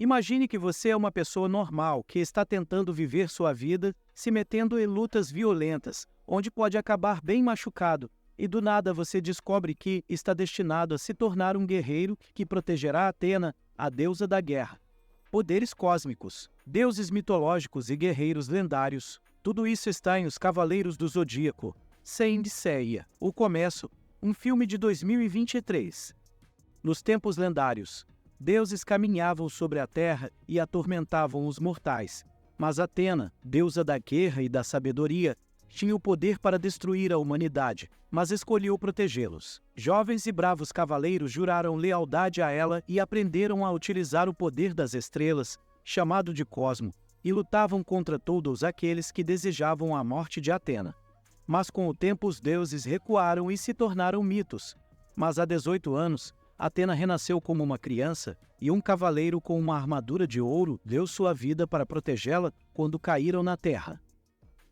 Imagine que você é uma pessoa normal que está tentando viver sua vida, se metendo em lutas violentas, onde pode acabar bem machucado, e do nada você descobre que está destinado a se tornar um guerreiro que protegerá Atena, a deusa da guerra. Poderes cósmicos, deuses mitológicos e guerreiros lendários, tudo isso está em Os Cavaleiros do Zodíaco, Saint Seiya, O Começo, um filme de 2023. Nos tempos lendários, deuses caminhavam sobre a terra e atormentavam os mortais, mas Atena, deusa da guerra e da sabedoria, tinha o poder para destruir a humanidade, mas escolheu protegê-los. Jovens e bravos cavaleiros juraram lealdade a ela e aprenderam a utilizar o poder das estrelas, chamado de cosmo, e lutavam contra todos aqueles que desejavam a morte de Atena. Mas com o tempo os deuses recuaram e se tornaram mitos. Mas há 18 anos, Atena renasceu como uma criança, e um cavaleiro com uma armadura de ouro deu sua vida para protegê-la quando caíram na terra.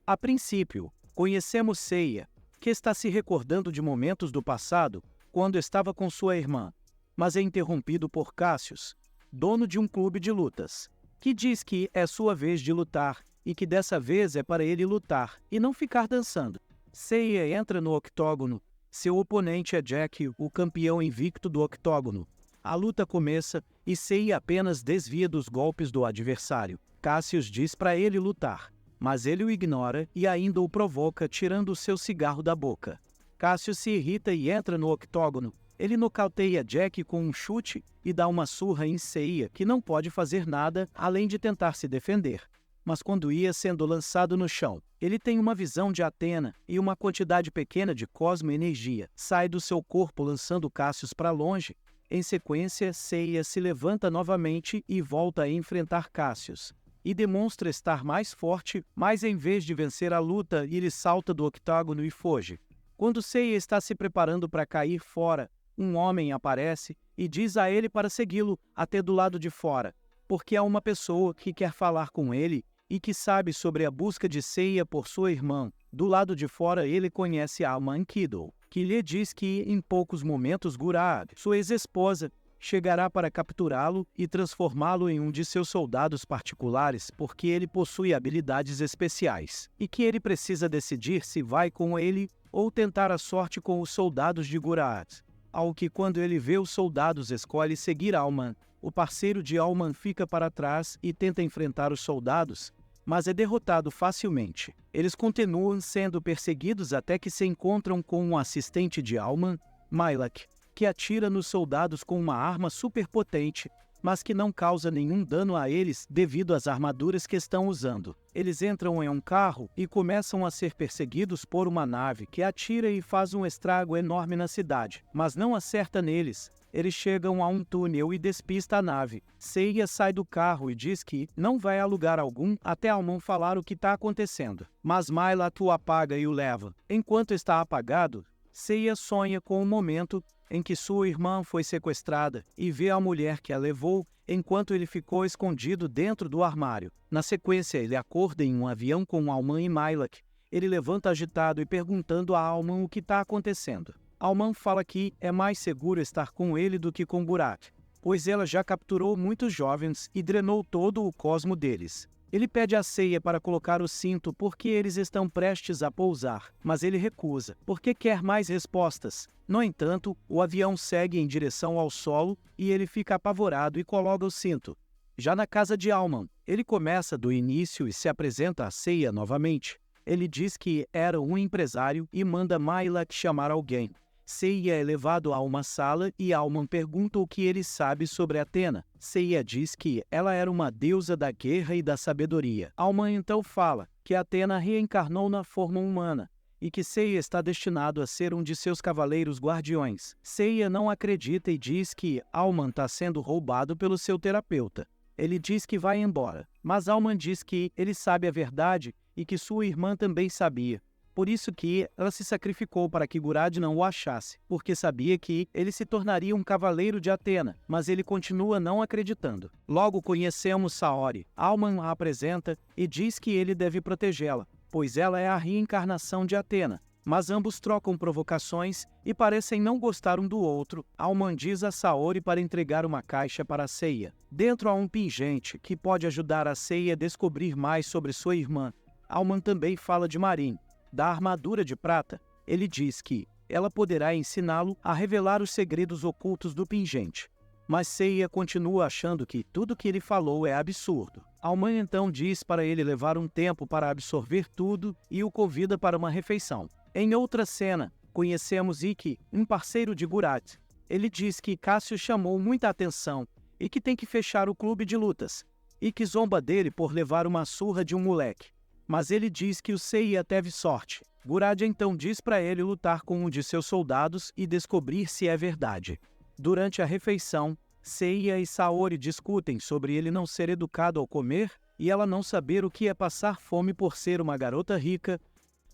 A princípio, conhecemos Seiya, que está se recordando de momentos do passado, quando estava com sua irmã, mas é interrompido por Cassius, dono de um clube de lutas, que diz que é sua vez de lutar e que dessa vez é para ele lutar e não ficar dançando. Seiya entra no octógono. Seu oponente é Jack, o campeão invicto do octógono. A luta começa e Seiya apenas desvia dos golpes do adversário. Cassius diz para ele lutar, mas ele o ignora e ainda o provoca tirando seu cigarro da boca. Cassius se irrita e entra no octógono. Ele nocauteia Jack com um chute e dá uma surra em Seiya, que não pode fazer nada além de tentar se defender. Mas quando ia sendo lançado no chão, ele tem uma visão de Atena e uma quantidade pequena de cosmo-energia sai do seu corpo lançando Cassius para longe. Em sequência, Seiya se levanta novamente e volta a enfrentar Cassius, e demonstra estar mais forte, mas em vez de vencer a luta, ele salta do octógono e foge. Quando Seiya está se preparando para cair fora, um homem aparece e diz a ele para segui-lo até do lado de fora, porque há uma pessoa que quer falar com ele e que sabe sobre a busca de Seiya por sua irmã. Do lado de fora ele conhece Alma Enkidu, que lhe diz que em poucos momentos Gurad, sua ex-esposa, chegará para capturá-lo e transformá-lo em um de seus soldados particulares porque ele possui habilidades especiais, e que ele precisa decidir se vai com ele ou tentar a sorte com os soldados de Gurad. Ao que quando ele vê os soldados escolhe seguir Alman, o parceiro de Alman fica para trás e tenta enfrentar os soldados, mas é derrotado facilmente. Eles continuam sendo perseguidos até que se encontram com um assistente de Alman, Mylak, que atira nos soldados com uma arma superpotente, mas que não causa nenhum dano a eles devido às armaduras que estão usando. Eles entram em um carro e começam a ser perseguidos por uma nave que atira e faz um estrago enorme na cidade, mas não acerta neles. Eles chegam a um túnel e despista a nave. Seiya sai do carro e diz que não vai a lugar algum até Alman falar o que está acontecendo. Mas Mylat o apaga e o leva. Enquanto está apagado, Seiya sonha com o momento em que sua irmã foi sequestrada e vê a mulher que a levou enquanto ele ficou escondido dentro do armário. Na sequência, ele acorda em um avião com Alman e Mylak. Ele levanta agitado e perguntando a Alman o que está acontecendo. Alman fala que é mais seguro estar com ele do que com Burak, pois ela já capturou muitos jovens e drenou todo o cosmo deles. Ele pede a Seiya para colocar o cinto porque eles estão prestes a pousar, mas ele recusa, porque quer mais respostas. No entanto, o avião segue em direção ao solo e ele fica apavorado e coloca o cinto. Já na casa de Alman, ele começa do início e se apresenta a Seiya novamente. Ele diz que era um empresário e manda Mylak chamar alguém. Seiya é levado a uma sala e Alman pergunta o que ele sabe sobre Atena. Seiya diz que ela era uma deusa da guerra e da sabedoria. Alman então fala que Atena reencarnou na forma humana e que Seiya está destinado a ser um de seus cavaleiros guardiões. Seiya não acredita e diz que Alman está sendo roubado pelo seu terapeuta. Ele diz que vai embora, mas Alman diz que ele sabe a verdade e que sua irmã também sabia. Por isso que ela se sacrificou para que Gurad não o achasse, porque sabia que ele se tornaria um cavaleiro de Atena, mas ele continua não acreditando. Logo conhecemos Saori. Alman a apresenta e diz que ele deve protegê-la, pois ela é a reencarnação de Atena. Mas ambos trocam provocações e parecem não gostar um do outro. Alman diz a Saori para entregar uma caixa para Seiya. Dentro há um pingente que pode ajudar a Seiya a descobrir mais sobre sua irmã. Alman também fala de Marin, da armadura de prata. Ele diz que ela poderá ensiná-lo a revelar os segredos ocultos do pingente. Mas Seiya continua achando que tudo que ele falou é absurdo. Alman então diz para ele levar um tempo para absorver tudo e o convida para uma refeição. Em outra cena, conhecemos Ikki, um parceiro de Gurat. Ele diz que Cassius chamou muita atenção e que tem que fechar o clube de lutas. Ikki zomba dele por levar uma surra de um moleque. Mas ele diz que o Seiya teve sorte. Gurat então diz para ele lutar com um de seus soldados e descobrir se é verdade. Durante a refeição, Seiya e Saori discutem sobre ele não ser educado ao comer e ela não saber o que é passar fome por ser uma garota rica.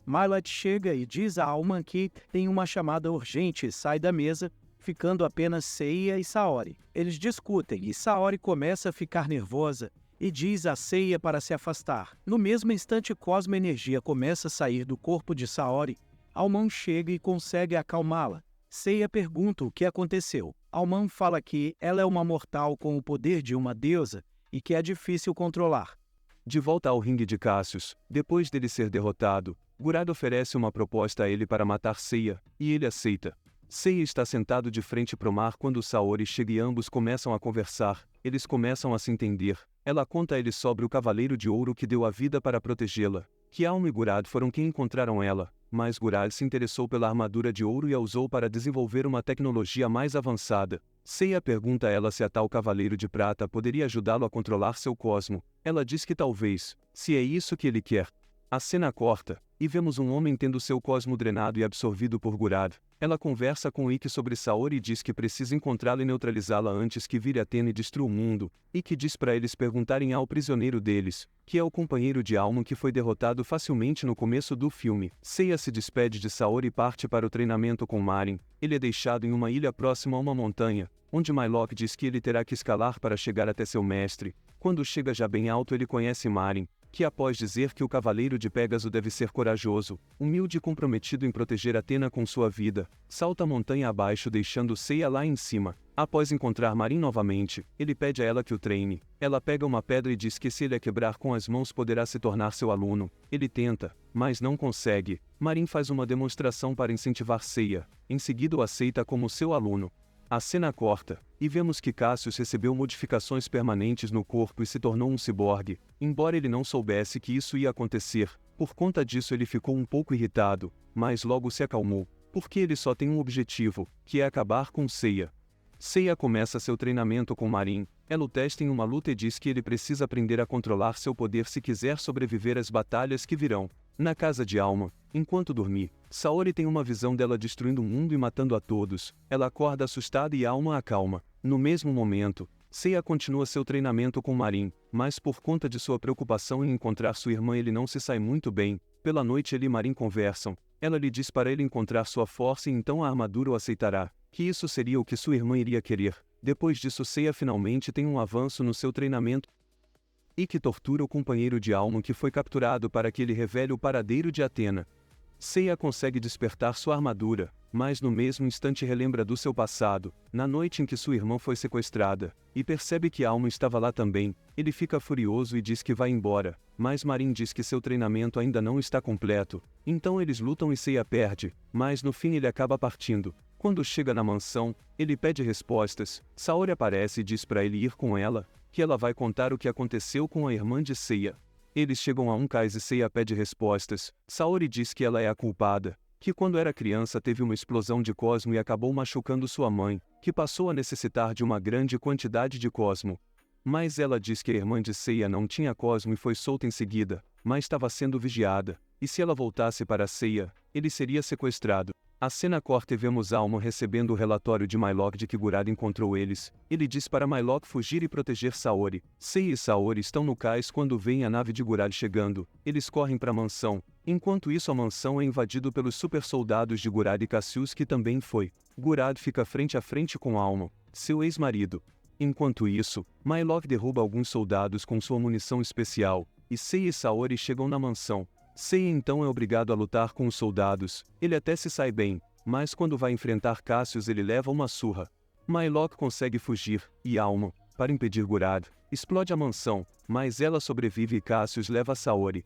Mylat chega e diz a Alman que tem uma chamada urgente e sai da mesa, ficando apenas Seiya e Saori. Eles discutem e Saori começa a ficar nervosa e diz a Seiya para se afastar. No mesmo instante, Cosmo Energia começa a sair do corpo de Saori. Alman chega e consegue acalmá-la. Seiya pergunta o que aconteceu. Alman fala que ela é uma mortal com o poder de uma deusa e que é difícil controlar. De volta ao ringue de Cassius, depois dele ser derrotado, Gurat oferece uma proposta a ele para matar Seiya, e ele aceita. Seiya está sentado de frente para o mar quando Saori chega e ambos começam a conversar. Eles começam a se entender. Ela conta a ele sobre o Cavaleiro de Ouro que deu a vida para protegê-la, que Alma e Gurat foram quem encontraram ela, mas Gurat se interessou pela armadura de ouro e a usou para desenvolver uma tecnologia mais avançada. Seiya pergunta a ela se a tal Cavaleiro de Prata poderia ajudá-lo a controlar seu cosmo. Ela diz que talvez, se é isso que ele quer. A cena corta, e vemos um homem tendo seu cosmo drenado e absorvido por Gurat. Ela conversa com Ikki sobre Saori e diz que precisa encontrá-la e neutralizá-la antes que vire Athena e destrua o mundo. Ikki diz para eles perguntarem ao prisioneiro deles, que é o companheiro de Alma que foi derrotado facilmente no começo do filme. Seiya se despede de Saori e parte para o treinamento com Marin. Ele é deixado em uma ilha próxima a uma montanha, onde Mylock diz que ele terá que escalar para chegar até seu mestre. Quando chega já bem alto ele conhece Marin, que após dizer que o Cavaleiro de Pégaso deve ser corajoso, humilde e comprometido em proteger Athena com sua vida, salta a montanha abaixo deixando Seiya lá em cima. Após encontrar Marin novamente, ele pede a ela que o treine. Ela pega uma pedra e diz que se ele a quebrar com as mãos poderá se tornar seu aluno. Ele tenta, mas não consegue. Marin faz uma demonstração para incentivar Seiya, em seguida o aceita como seu aluno. A cena corta, e vemos que Cassius recebeu modificações permanentes no corpo e se tornou um ciborgue, embora ele não soubesse que isso ia acontecer. Por conta disso ele ficou um pouco irritado, mas logo se acalmou, porque ele só tem um objetivo, que é acabar com Seiya. Seiya começa seu treinamento com Marin. Ela o testa em uma luta e diz que ele precisa aprender a controlar seu poder se quiser sobreviver às batalhas que virão. Na casa de Alma, enquanto dormir, Saori tem uma visão dela destruindo o mundo e matando a todos. Ela acorda assustada e Alma a acalma. No mesmo momento, Seiya continua seu treinamento com Marin, mas por conta de sua preocupação em encontrar sua irmã ele não se sai muito bem. Pela noite ele e Marin conversam. Ela lhe diz para ele encontrar sua força e então a armadura o aceitará, que isso seria o que sua irmã iria querer. Depois disso Seiya finalmente tem um avanço no seu treinamento e que tortura o companheiro de Alma que foi capturado para que ele revele o paradeiro de Athena. Seiya consegue despertar sua armadura, mas no mesmo instante relembra do seu passado, na noite em que sua irmã foi sequestrada, e percebe que Alma estava lá também. Ele fica furioso e diz que vai embora, mas Marin diz que seu treinamento ainda não está completo. Então eles lutam e Seiya perde, mas no fim ele acaba partindo. Quando chega na mansão, ele pede respostas. Saori aparece e diz para ele ir com ela, que ela vai contar o que aconteceu com a irmã de Seiya. Eles chegam a um cais e Seiya pede respostas. Saori diz que ela é a culpada, que quando era criança teve uma explosão de cosmo e acabou machucando sua mãe, que passou a necessitar de uma grande quantidade de cosmo. Mas ela diz que a irmã de Seiya não tinha cosmo e foi solta em seguida, mas estava sendo vigiada, e se ela voltasse para Seiya, ele seria sequestrado. A cena corta e vemos Alma recebendo o relatório de Mylock de que Gurat encontrou eles. Ele diz para Mylock fugir e proteger Saori. Seiya e Saori estão no cais quando veem a nave de Gurat chegando. Eles correm para a mansão. Enquanto isso a mansão é invadida pelos super soldados de Gurat e Cassius que também foi. Gurat fica frente a frente com Alma, seu ex-marido. Enquanto isso, Mylock derruba alguns soldados com sua munição especial, e Seiya e Saori chegam na mansão. Seiya então é obrigado a lutar com os soldados. Ele até se sai bem, mas quando vai enfrentar Cassius ele leva uma surra. Mylock consegue fugir, e Alma, para impedir Gurad, explode a mansão, mas ela sobrevive e Cassius leva Saori.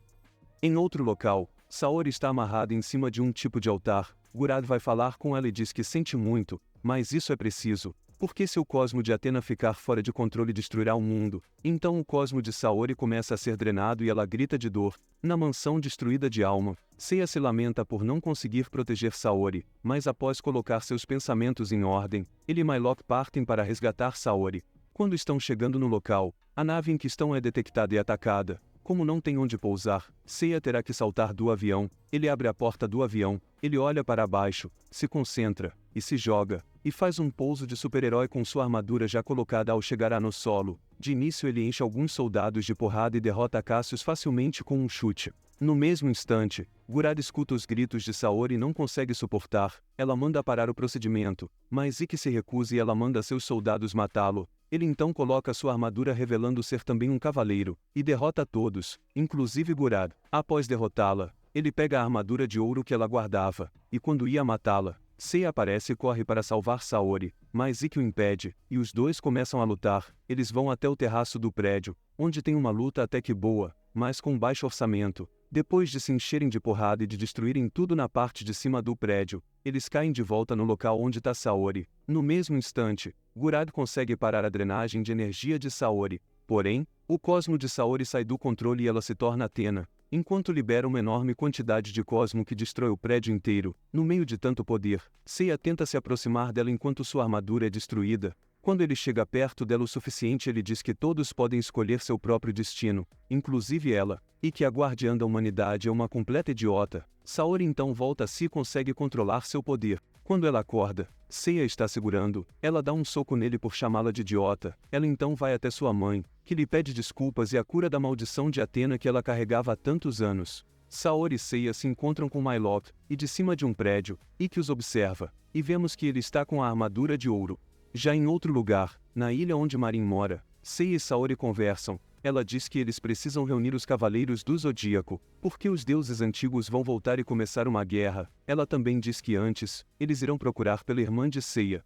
Em outro local, Saori está amarrada em cima de um tipo de altar. Gurad vai falar com ela e diz que sente muito, mas isso é preciso, porque se o cosmo de Atena ficar fora de controle destruirá o mundo. Então o cosmo de Saori começa a ser drenado e ela grita de dor. Na mansão destruída de Alma, Seiya se lamenta por não conseguir proteger Saori, mas após colocar seus pensamentos em ordem, ele e Mylock partem para resgatar Saori. Quando estão chegando no local, a nave em que estão é detectada e atacada. Como não tem onde pousar, Seiya terá que saltar do avião. Ele abre a porta do avião, ele olha para baixo, se concentra, e se joga, e faz um pouso de super-herói com sua armadura já colocada ao chegar no solo. De início ele enche alguns soldados de porrada e derrota Cassius facilmente com um chute. No mesmo instante, Gurad escuta os gritos de Saori e não consegue suportar. Ela manda parar o procedimento, mas Ikki se recusa e ela manda seus soldados matá-lo. Ele então coloca sua armadura revelando ser também um cavaleiro, e derrota todos, inclusive Gurad. Após derrotá-la, ele pega a armadura de ouro que ela guardava, e quando ia matá-la, Seiya aparece e corre para salvar Saori, mas Ikki o impede, e os dois começam a lutar. Eles vão até o terraço do prédio, onde tem uma luta até que boa, mas com baixo orçamento. Depois de se encherem de porrada e de destruírem tudo na parte de cima do prédio, eles caem de volta no local onde está Saori. No mesmo instante, Gurad consegue parar a drenagem de energia de Saori. Porém, o cosmo de Saori sai do controle e ela se torna Atena, enquanto libera uma enorme quantidade de cosmo que destrói o prédio inteiro. No meio de tanto poder, Seiya tenta se aproximar dela enquanto sua armadura é destruída. Quando ele chega perto dela o suficiente, ele diz que todos podem escolher seu próprio destino, inclusive ela, e que a guardiã da humanidade é uma completa idiota. Saori então volta a si e consegue controlar seu poder. Quando ela acorda, Seiya está segurando, ela dá um soco nele por chamá-la de idiota. Ela então vai até sua mãe, que lhe pede desculpas e a cura da maldição de Atena que ela carregava há tantos anos. Saori e Seiya se encontram com Mylock, e de cima de um prédio, Ikki os observa, e vemos que ele está com a armadura de ouro. Já em outro lugar, na ilha onde Marin mora, Seiya e Saori conversam. Ela diz que eles precisam reunir os cavaleiros do Zodíaco, porque os deuses antigos vão voltar e começar uma guerra. Ela também diz que antes, eles irão procurar pela irmã de Seiya,